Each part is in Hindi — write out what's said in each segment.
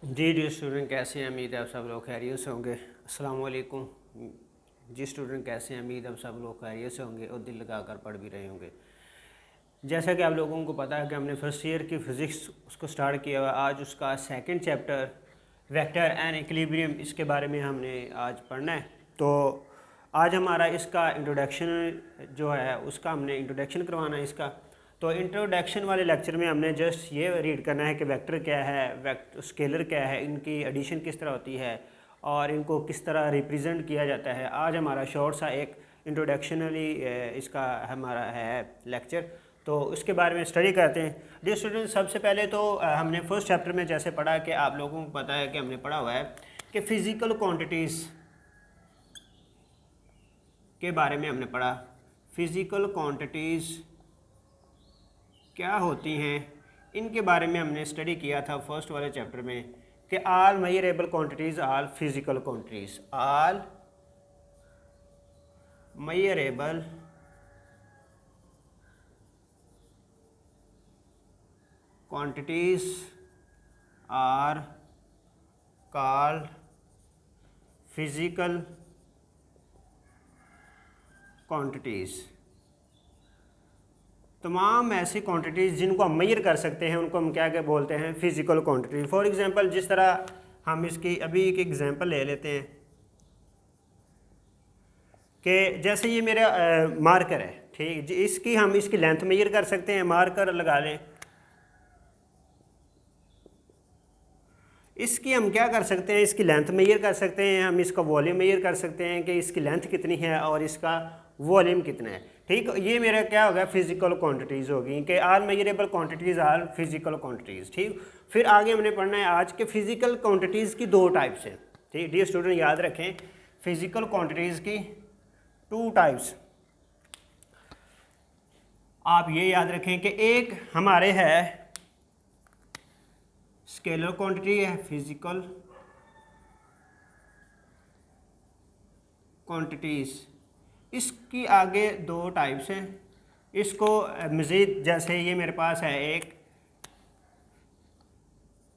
जी स्टूडेंट कैसे हैं। उम्मीद है आप सब लोग खैरियत से होंगे। अस्सलाम वालेकुम। जी स्टूडेंट कैसे हैं। उम्मीद है आप सब लोग खैरियत से होंगे और दिल लगा कर पढ़ भी रहे होंगे। जैसा कि आप लोगों को पता है कि हमने फर्स्ट ईयर की फ़िज़िक्स उसको स्टार्ट किया हुआ। आज उसका second chapter vector and equilibrium, इसके बारे में हमने आज पढ़ना है। तो आज हमारा इसका इंट्रोडक्शन जो है उसका हमने इंट्रोडक्शन करवाना है इसका। तो इंट्रोडक्शन वाले लेक्चर में हमने जस्ट ये रीड करना है कि वेक्टर क्या है, स्केलर क्या है, इनकी एडिशन किस तरह होती है और इनको किस तरह रिप्रेजेंट किया जाता है। आज हमारा शॉर्ट सा एक इंट्रोडक्शनली इसका हमारा है लेक्चर, तो उसके बारे में स्टडी करते हैं। डियर स्टूडेंट, सबसे पहले तो हमने फर्स्ट चैप्टर में जैसे पढ़ा कि आप लोगों को पता है कि हमने पढ़ा हुआ है कि फ़िज़िकल क्वांटिटीज़ के बारे में हमने पढ़ा। फ़िज़िकल क्वांटिटीज़ क्या होती हैं इनके बारे में हमने स्टडी किया था फर्स्ट वाले चैप्टर में कि all measurable quantities all physical quantities, all measurable quantities are called physical quantities। तमाम ऐसी क्वांटिटीज़ जिनको हम मेजर कर सकते हैं उनको हम क्या क्या बोलते हैं, फिज़िकल क्वांटिटी। फॉर एग्जांपल जिस तरह हम इसकी अभी एक एग्जांपल ले लेते हैं कि जैसे ये मेरा मार्कर है, ठीक, इसकी लेंथ मेजर कर सकते हैं। मार्कर लगा लें, इसकी हम क्या कर सकते हैं, इसकी लेंथ मेजर कर सकते हैं। हम इसका वॉल्यूम मेजर कर सकते हैं कि इसकी लेंथ कितनी है और इसका वॉल्यूम कितना है। ठीक, ये मेरा क्या होगा, फिजिकल क्वांटिटीज़ होगी कि आल मेजरेबल क्वांटिटीज़ आल फिजिकल क्वांटिटीज़। ठीक, फिर आगे हमने पढ़ना है आज के फिजिकल क्वांटिटीज़ की दो टाइप्स हैं। ठीक, डियर स्टूडेंट याद रखें, फिजिकल क्वांटिटीज़ की टू टाइप्स। आप ये याद रखें कि एक हमारे है स्केलर क्वांटिटी है, फिजिकल क्वांटिटीज़, इसकी आगे दो टाइप्स हैं। इसको मज़ीद जैसे ये मेरे पास है एक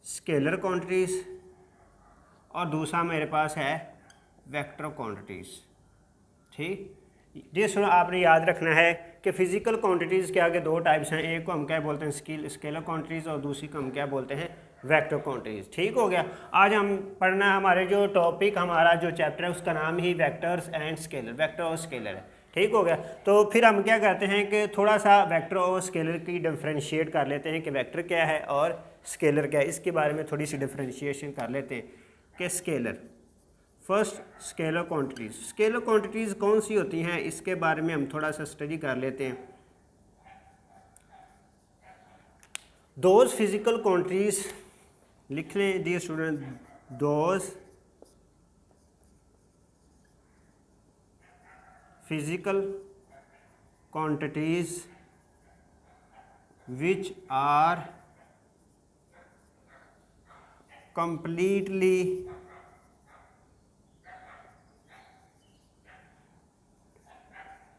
स्केलर क्वांटिटीज़ और दूसरा मेरे पास है वेक्टर क्वांटिटीज़। ठीक, जिस आपने याद रखना है कि फ़िज़िकल क्वांटिटीज़ के आगे दो टाइप्स हैं। एक को हम क्या बोलते हैं, स्केलर क्वांटिटीज़, और दूसरी को हम क्या बोलते हैं, वेक्टर क्वांटिटीज़। ठीक हो गया। आज हम पढ़ना है, हमारे जो टॉपिक हमारा जो चैप्टर है उसका नाम ही वेक्टर्स एंड स्केलर, वेक्टर और स्केलर है। ठीक हो गया। तो फिर हम क्या करते हैं कि थोड़ा सा वेक्टर और स्केलर की डिफ्रेंशिएट कर लेते हैं कि वेक्टर क्या है और स्केलर क्या है। इसके बारे में थोड़ी सी डिफ्रेंशिएशन कर लेते हैं कि scalar, first scalar quantities. Scalar quantities कौन सी होती हैं इसके बारे में हम थोड़ा सा स्टडी कर लेते हैं। दोज फिजिकल क्वांटिटीज़ लिख लें dear student, those physical quantities which are completely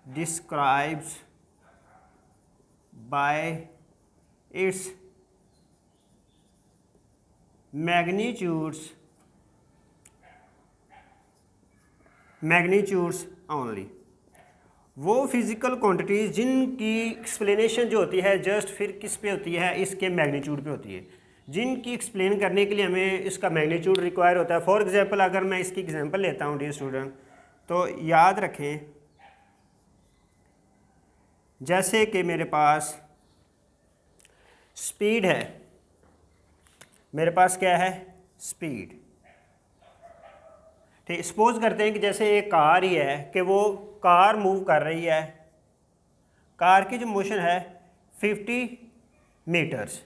describes by its magnitudes only। वो फिज़िकल क्वांटिटीज़ जिनकी एक्सप्लेनेशन जो होती है जस्ट फिर किस पे होती है, इसके मैग्नीट्यूड पे होती है, जिनकी एक्सप्लेन करने के लिए हमें इसका मैग्नीट्यूड रिक्वायर होता है। फॉर एग्जांपल अगर मैं इसकी एग्जांपल लेता हूँ डियर स्टूडेंट, तो याद रखें जैसे कि मेरे पास स्पीड है, मेरे पास क्या है, स्पीड। ठीक, सपोज करते हैं कि जैसे एक कार ही है कि वो कार मूव कर रही है, कार की जो मोशन है 50 मीटर्स,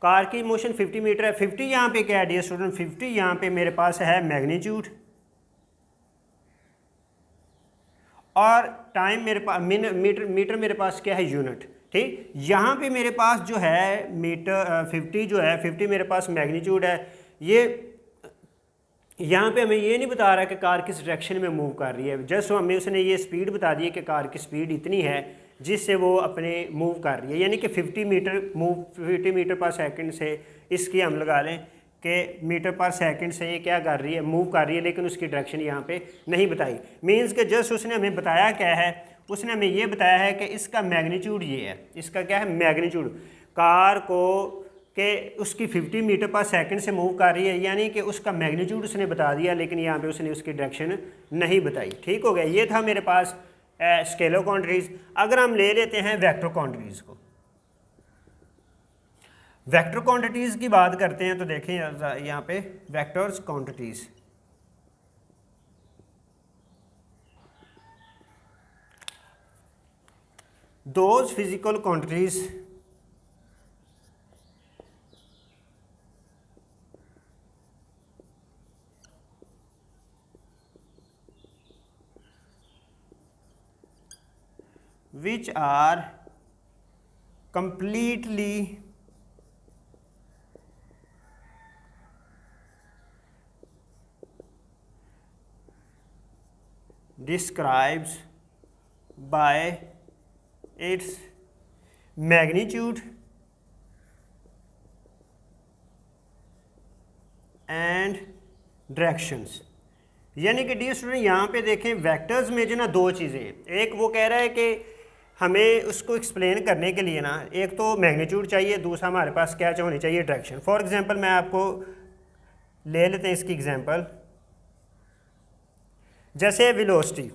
कार की मोशन 50 मीटर है। 50 यहाँ पे क्या है डियर स्टूडेंट, 50 यहाँ पे मेरे पास है मैग्नीट्यूड और टाइम मेरे पास मीटर मेरे पास क्या है, यूनिट। ठीक, यहाँ पे मेरे पास जो है मीटर 50 जो है 50 मेरे पास मैग्नीट्यूड है। ये यहाँ पे हमें ये नहीं बता रहा कि कार किस डायरेक्शन में मूव कर रही है, जस्ट हमें उसने ये स्पीड बता दी है कि कार की स्पीड इतनी है जिससे वो अपने मूव कर रही है, यानी कि 50 मीटर पर सेकंड से इसकी हम लगा लें कि मीटर पर सेकंड से ये क्या कर रही है, मूव कर रही है, लेकिन उसकी डायरेक्शन यहाँ पे नहीं बताई। मीन्स कि जस्ट उसने हमें बताया क्या है, उसने हमें ये बताया है कि इसका मैग्नीट्यूड ये है, इसका क्या है मैग्नीट्यूड, कार को कि उसकी 50 मीटर पर सेकंड से मूव कर रही है, यानी कि उसका मैग्नीट्यूड उसने बता दिया, लेकिन यहाँ पे उसने उसकी डायरेक्शन नहीं बताई। ठीक हो गया, ये था मेरे पास स्केलर क्वांटिटीज़। अगर हम ले लेते हैं वेक्टर क्वांटिटीज़ को, वेक्टर क्वांटिटीज़ की बात करते हैं तो देखें यहाँ पे vectors quantities, those physical quantities which are completely describes by its magnitude and directions। यानी कि डी स्टूडेंट यहाँ पे देखें वेक्टर्स में जो ना दो चीज़ें हैं, एक वो कह रहा है कि हमें उसको एक्सप्लेन करने के लिए ना एक तो मैग्नीट्यूड चाहिए, दूसरा हमारे पास क्या होनी चाहिए डायरेक्शन। फॉर एग्जांपल मैं आपको ले लेते हैं इसकी एग्जांपल, जैसे वेलोसिटी,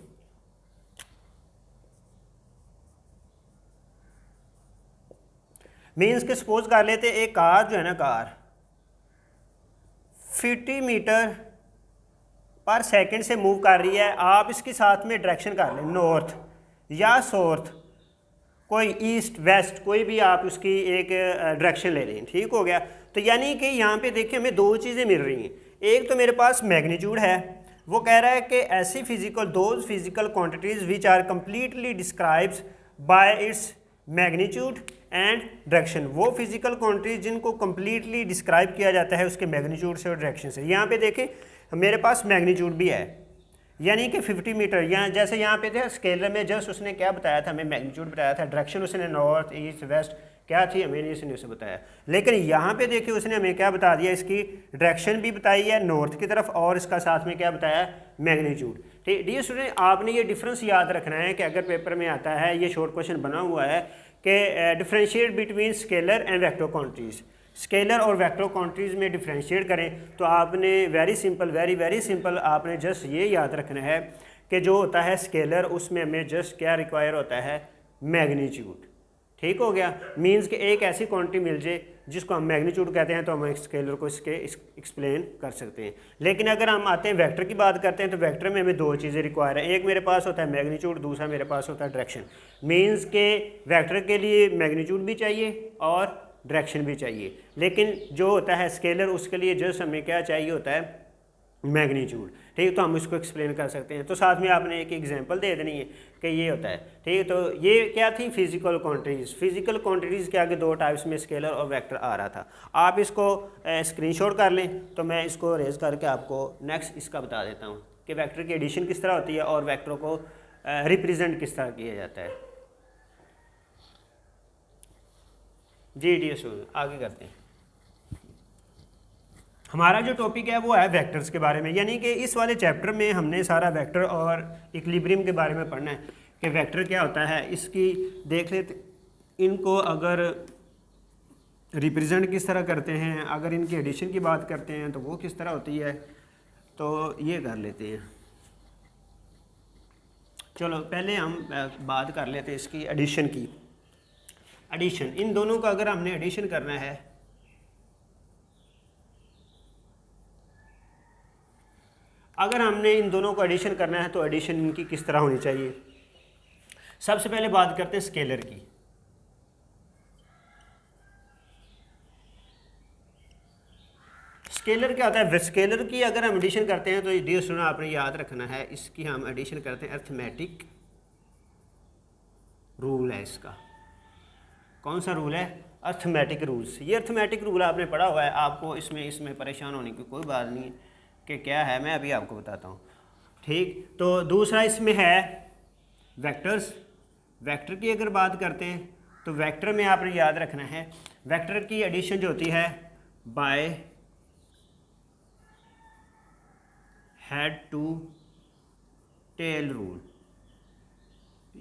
मीन्स के सपोज कर लेते हैं एक कार जो है ना, कार 50 मीटर पर सेकंड से मूव कर रही है, आप इसके साथ में डायरेक्शन कर लें नॉर्थ या साउथ, कोई ईस्ट वेस्ट, कोई भी आप उसकी एक डायरेक्शन ले लें। ठीक हो गया, तो यानी कि यहाँ पे देखिए हमें दो चीज़ें मिल रही हैं, एक तो मेरे पास मैग्नीट्यूड है, वो कह रहा है कि ऐसी physical those physical quantities which are completely describes by its magnitude and direction, वो फिजिकल क्वांटिटीज जिनको कंप्लीटली डिस्क्राइब किया जाता है उसके मैग्नीट्यूड से और डायरेक्शन से। यहाँ पे देखें मेरे पास मैग्नीट्यूड भी है, यानी कि 50 मीटर, यहाँ जैसे यहाँ पे थे स्केलर में जस्ट उसने क्या बताया था, हमें मैग्नीट्यूड बताया था, डायरेक्शन उसने नॉर्थ ईस्ट वेस्ट क्या थी हमें नहीं उसने उसे बताया, लेकिन यहाँ पे देखिए उसने हमें क्या बता दिया, इसकी डायरेक्शन भी बताई है नॉर्थ की तरफ और इसका साथ में क्या बताया मैग्नीट्यूड। ठीक डी स्टूडेंट, आपने ये डिफरेंस याद रखना है कि अगर पेपर में आता है, ये शॉर्ट क्वेश्चन बना हुआ है कि differentiate between scalar and vector quantities, scalar और वेक्टर क्वांटिटीज़ में डिफ्रेंशिएट करें, तो आपने वेरी सिंपल वेरी सिंपल आपने जस्ट ये याद रखना है कि जो होता है स्केलर उसमें हमें जस्ट क्या रिक्वायर होता है मैग्नीट्यूड। ठीक हो गया, मींस कि एक ऐसी क्वांटिटी मिल जाए जिसको हम मैग्नीट्यूड कहते हैं तो हम एक स्केलर को इसके एक्सप्लेन कर सकते हैं। लेकिन अगर हम आते हैं वेक्टर की बात करते हैं तो वेक्टर में हमें दो चीज़ें रिक्वायर है, एक मेरे पास होता है मैग्नीट्यूड, दूसरा मेरे पास होता है डायरेक्शन। मींस के वेक्टर के लिए मैग्नीट्यूड भी चाहिए और डायरेक्शन भी चाहिए, लेकिन जो होता है स्केलर उसके लिए जस्ट हमें क्या चाहिए होता है मैग्नीट्यूड। ठीक, तो हम इसको एक्सप्लेन कर सकते हैं। तो साथ में आपने एक एग्जांपल दे देनी है कि ये होता है। ठीक, तो ये क्या थी फिजिकल क्वांटिटीज़। फिजिकल क्वांटिटीज़ के आगे दो टाइप्स में स्केलर और वेक्टर आ रहा था। आप इसको स्क्रीनशॉट कर लें तो मैं इसको रेज करके आपको नेक्स्ट इसका बता देता हूँ कि वेक्टर की एडिशन किस तरह होती है और वेक्टर को रिप्रेजेंट किस तरह किया जाता है। जी डी आगे करते हैं। हमारा जो टॉपिक है वो है वेक्टर्स के बारे में, यानी कि इस वाले चैप्टर में हमने सारा वेक्टर और इक्विलिब्रियम के बारे में पढ़ना है कि वेक्टर क्या होता है। इसकी देख लेते, इनको अगर रिप्रेजेंट किस तरह करते हैं, अगर इनकी एडिशन की बात करते हैं तो वो किस तरह होती है, तो ये कर लेते हैं। चलो पहले हम बात कर लेते हैं इसकी एडिशन की। एडिशन, इन दोनों का अगर हमने एडिशन करना है, अगर हमने इन दोनों को एडिशन करना है तो एडिशन इनकी किस तरह होनी चाहिए। सबसे पहले बात करते हैं स्केलर की। स्केलर क्या होता है, स्केलर की अगर हम एडिशन करते हैं तो डियर स्टूडेंट आपने याद रखना है, इसकी हम एडिशन करते हैं अर्थमेटिक रूल है। इसका कौन सा रूल है, अर्थमेटिक रूल्स। ये अर्थमेटिक रूल आपने पढ़ा हुआ है, आपको इसमें परेशान होने की कोई बात नहीं कि क्या है, मैं अभी आपको बताता हूँ। ठीक, तो दूसरा इसमें है वेक्टर्स। वेक्टर की अगर बात करते हैं तो वेक्टर में आपने याद रखना है वेक्टर की एडिशन जो होती है by head to tail rule.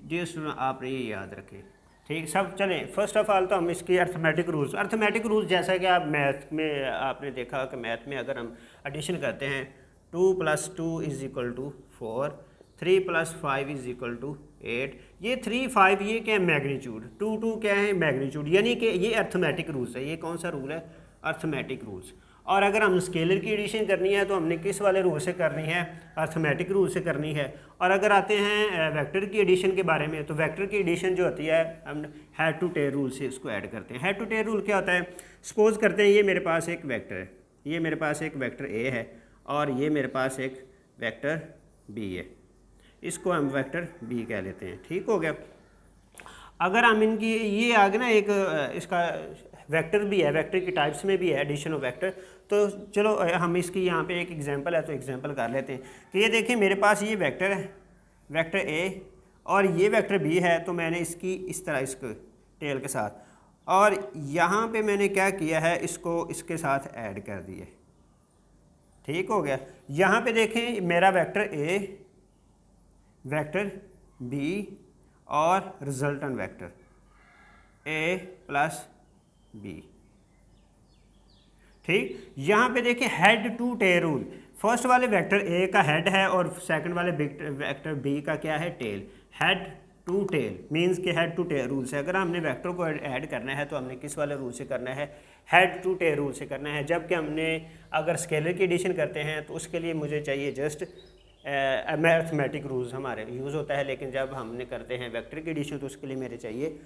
जी स्टूडेंट आपने ये याद रखें, ठीक। सब चलें, फर्स्ट ऑफ ऑल तो हम इसकी अर्थमेटिक रूल्स जैसा कि आप मैथ में आपने देखा कि मैथ में अगर हम एडिशन करते हैं 2 + 2 = 4, 3 + 5 = 8, ये 3 5 ये क्या है मैग्नीट्यूड, 2 2 क्या है मैग्नीट्यूड, यानी कि ये अर्थमेटिक रूल्स है। ये कौन सा रूल है, अर्थमेटिक रूल्स। और अगर हम स्केलर की एडिशन करनी है तो हमने किस वाले रूल से करनी है, अर्थमेटिक रूल से करनी है। और अगर आते हैं वेक्टर की एडिशन के बारे में, तो वेक्टर की एडिशन जो होती है हम हेड टू टेल रूल से इसको ऐड करते हैं। हेड टू टेल रूल क्या होता है, सपोज करते हैं ये मेरे पास एक वेक्टर है, ये मेरे पास एक वेक्टर ए है और ये मेरे पास एक वेक्टर बी है, इसको हम वेक्टर बी कह लेते हैं, ठीक हो गया। अगर हम इनकी ये आगे ना एक इसका वेक्टर भी है, वेक्टर की टाइप्स में भी है एडिशन ऑफ वेक्टर, तो चलो हम इसकी यहाँ पे एक एग्जांपल है तो एग्जांपल कर लेते हैं कि ये देखिए मेरे पास ये वेक्टर है, वेक्टर ए, और ये वेक्टर बी है, तो मैंने इसकी इस तरह इसको टेल के साथ, और यहाँ पे मैंने क्या किया है, इसको इसके साथ ऐड कर दिए, ठीक हो गया। यहाँ पे देखें मेरा वेक्टर ए, वेक्टर बी और resultant vector A plus B, ठीक। यहाँ पे देखिए head to tail rule, first वाले वेक्टर ए का हेड है और सेकंड वाले वेक्टर बी का क्या है, tail. Head to tail means के हेड टू टेल रूल से अगर हमने वेक्टर को ऐड करना है तो हमने किस वाले रूल से करना है, हेड टू टेल रूल से करना है। जबकि हमने अगर स्केलर की एडिशन करते हैं तो उसके लिए मुझे चाहिए जस्ट मैथमेटिक रूल्स हमारे यूज़ होता है, लेकिन जब हमने करते हैं वेक्टर की एडिशन तो उसके लिए मेरे चाहिए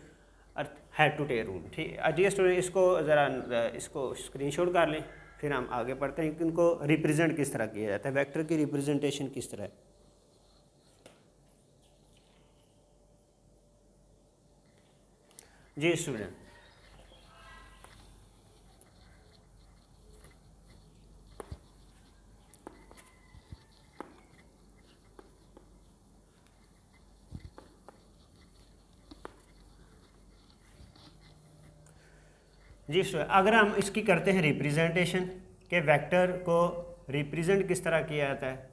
हेड टू टेल रूल, ठीक। जी स्टूडेंट इसको ज़रा इसको स्क्रीनशॉट कर लें, फिर हम आगे पढ़ते हैं कि इनको रिप्रेजेंट किस तरह किया जाता है, वेक्टर की रिप्रेजेंटेशन किस तरह है। जी स्टूडेंट जी स्टूडेंट अगर हम इसकी करते हैं रिप्रेजेंटेशन के वेक्टर को रिप्रेजेंट किस तरह किया जाता है,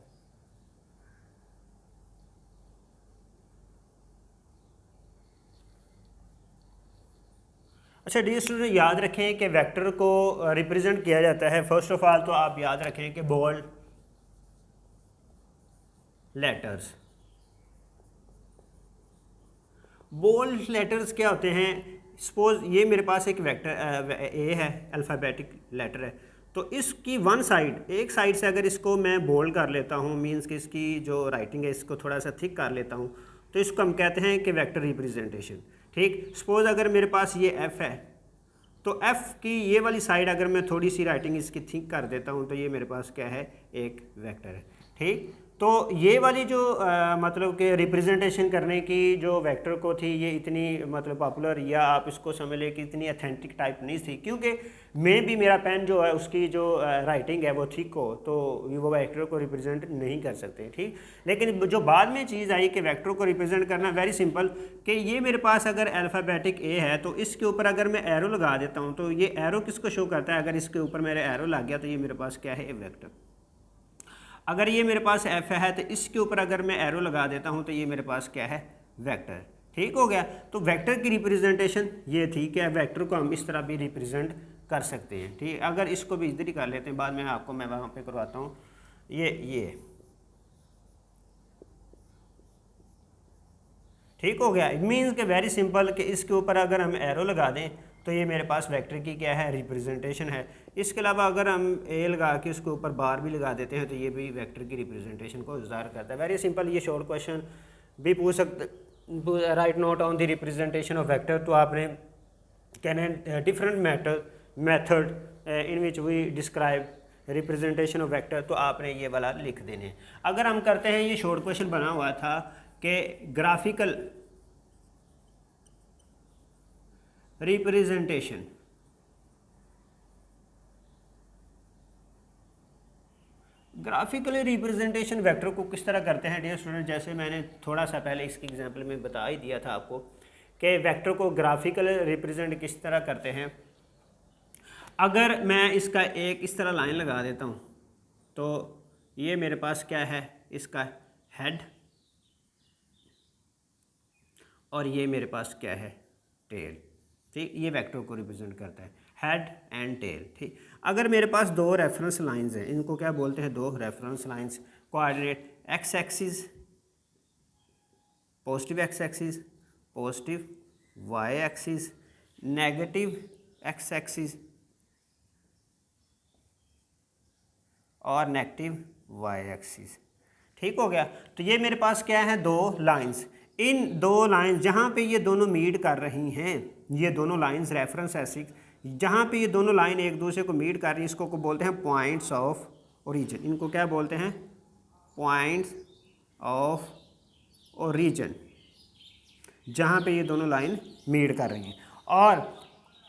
अच्छा डी स्टूडेंट याद रखें कि वेक्टर को रिप्रेजेंट किया जाता है, फर्स्ट ऑफ ऑल तो आप याद रखें कि बोल्ड लेटर्स, बोल्ड लेटर्स क्या होते हैं, सपोज ये मेरे पास एक वेक्टर ए है, अल्फ़ाबेटिक लेटर है, तो इसकी वन साइड, एक साइड से अगर इसको मैं बोल्ड कर लेता हूँ, मींस कि इसकी जो राइटिंग है इसको थोड़ा सा थिक कर लेता हूँ, तो इसको हम कहते हैं कि वेक्टर रिप्रेजेंटेशन, ठीक। सपोज अगर मेरे पास ये एफ़ है तो एफ़ की ये वाली साइड अगर मैं थोड़ी सी राइटिंग इसकी थिक कर देता हूँ तो ये मेरे पास क्या है, एक वेक्टर है, ठीक। तो ये वाली जो मतलब कि रिप्रेजेंटेशन करने की जो वेक्टर को थी ये इतनी मतलब पॉपुलर या आप इसको समझ लें कि इतनी अथेंटिक टाइप नहीं थी, क्योंकि मैं भी मेरा पेन जो है उसकी जो राइटिंग है वो थिक हो तो वो वेक्टर को रिप्रेजेंट नहीं कर सकते, ठीक। लेकिन जो बाद में चीज़ आई कि वेक्टर को रिप्रेजेंट करना वेरी सिंपल, कि ये मेरे पास अगर अल्फ़ाबेटिक ए है तो इसके ऊपर अगर मैं एरो लगा देता हूँ तो ये एरो किसको शो करता है, अगर इसके ऊपर मेरे एरो लग गया तो ये मेरे पास क्या है, ए वेक्टर। अगर ये मेरे पास एफ है तो इसके ऊपर अगर मैं एरो लगा देता हूँ तो ये मेरे पास क्या है, वेक्टर, ठीक हो गया। तो वेक्टर की रिप्रेजेंटेशन ये थी कि वेक्टर को हम इस तरह भी रिप्रेजेंट कर सकते हैं, ठीक। अगर इसको भी इधर ही कर लेते हैं, बाद में आपको मैं वहाँ पे करवाता हूँ, ये ठीक हो गया। इट मीन्स कि वेरी सिंपल कि इसके ऊपर अगर हम एरो लगा दें तो ये मेरे पास वेक्टर की क्या है, रिप्रेजेंटेशन है। इसके अलावा अगर हम ए लगा के उसके ऊपर बार भी लगा देते हैं तो ये भी वेक्टर की रिप्रेजेंटेशन को ज़ाहिर करता है। वेरी सिंपल, ये शॉर्ट क्वेश्चन भी पूछ सकते, right note on the representation of vector, तो आपने कहना different method in which we describe representation of vector, तो आपने ये वाला लिख देने। अगर हम करते हैं, ये शॉर्ट क्वेश्चन बना हुआ था कि graphical representation, graphically representation vector को किस तरह करते हैं डियर स्टूडेंट, जैसे मैंने थोड़ा सा पहले इसकी एग्जांपल में बता ही दिया था आपको कि वेक्टर को ग्राफिकल रिप्रेजेंट किस तरह करते हैं। अगर मैं इसका एक इस तरह लाइन लगा देता हूँ तो ये मेरे पास क्या है, इसका हेड, और ये मेरे पास क्या है, टेल। ठीक, ये वेक्टर को रिप्रेजेंट करता है, हेड एंड टेल। ठीक, अगर मेरे पास दो रेफरेंस लाइंस हैं, इनको क्या बोलते हैं, दो reference lines, coordinate X axis, positive X axis, positive Y axis, negative X axis और नेगेटिव वाई एक्सिस। ठीक हो गया। तो ये मेरे पास क्या है, दो लाइंस। इन दो लाइंस जहाँ पे ये दोनों मीट कर रही हैं, ये दोनों लाइंस रेफरेंस एक्सिस, जहाँ पे ये दोनों लाइन एक दूसरे को मीट कर रही हैं, इसको बोलते हैं पॉइंट्स ऑफ ओरिजिन। इनको क्या बोलते हैं, पॉइंट्स ऑफ ओरिजिन, जहाँ पे ये दोनों लाइन मीट कर रही हैं। और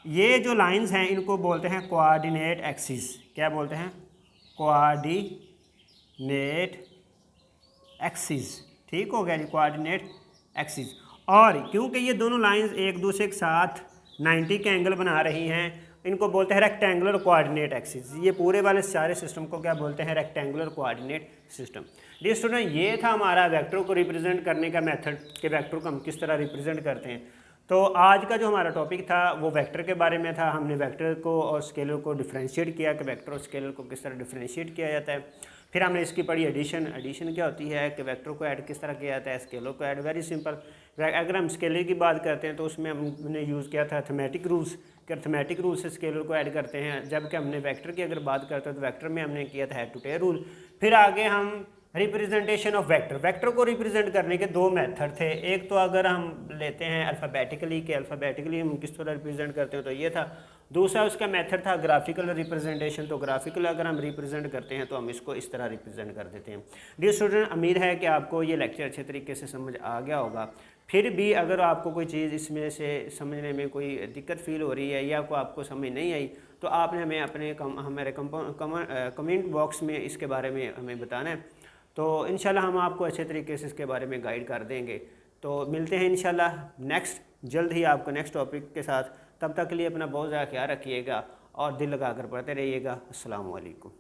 ये जो लाइंस हैं इनको बोलते हैं कोऑर्डिनेट एक्सिस। क्या बोलते हैं, कोऑर्डिनेट एक्सिस। ठीक हो गया जी, कोऑर्डिनेट एक्सिस। और क्योंकि ये दोनों लाइंस एक दूसरे के साथ 90 के एंगल बना रही हैं, इनको बोलते हैं रेक्टेंगुलर कोऑर्डिनेट एक्सिस। ये पूरे वाले सारे सिस्टम को क्या बोलते हैं, rectangular coordinate system. Dear student, ये था हमारा वेक्टर को रिप्रेजेंट करने का मेथड, कि वेक्टर को हम किस तरह रिप्रेजेंट करते हैं। तो आज का जो हमारा टॉपिक था वो वेक्टर के बारे में था। हमने वेक्टर को और स्केलर को डिफरेंशिएट किया कि वेक्टर और स्केलर को किस तरह डिफरेंशिएट किया जाता है। फिर हमने इसकी पढ़ी एडिशन। एडिशन क्या होती है, कि वेक्टर को ऐड किस तरह किया जाता है, स्केलर को ऐड। Very simple. अगर हम स्केलर की बात करते हैं तो उसमें हमने यूज़ किया था अर्थमेटिक रूल्स, कि अर्थमेटिक रूल से स्केलर को ऐड करते हैं। जबकि हमने वेक्टर की अगर बात करते हैं तो वेक्टर में हमने किया था हेड टू टेल रूल। फिर आगे हम रिप्रेजेंटेशन ऑफ वेक्टर, वेक्टर को रिप्रेजेंट करने के दो मेथड थे। एक तो अगर हम लेते हैं अल्फ़ाबेटिकली, कि अल्फ़ाबेटिकली हम किस तरह रिप्रेजेंट करते हैं, तो ये था। दूसरा उसका मेथड था ग्राफिकल रिप्रेजेंटेशन। तो ग्राफिकल अगर हम रिप्रेजेंट करते हैं तो हम इसको इस तरह रिप्रेजेंट कर देते हैं। डियर स्टूडेंट, उम्मीद है कि आपको ये लेक्चर अच्छे तरीके से समझ आ गया होगा। फिर भी अगर आपको कोई चीज़ इसमें से समझने में कोई दिक्कत फील हो रही है या कोई आपको समझ नहीं आई, तो आपने हमें अपने हमारे कमेंट बॉक्स में इसके बारे में हमें बताना है। तो इंशाल्लाह हम आपको अच्छे तरीके से इसके बारे में गाइड कर देंगे। तो मिलते हैं इंशाल्लाह नेक्स्ट, जल्द ही आपको नेक्स्ट टॉपिक के साथ। तब तक के लिए अपना बहुत ज़्यादा ख्याल रखिएगा और दिल लगा कर पढ़ते रहिएगा। अस्सलाम वालेकुम।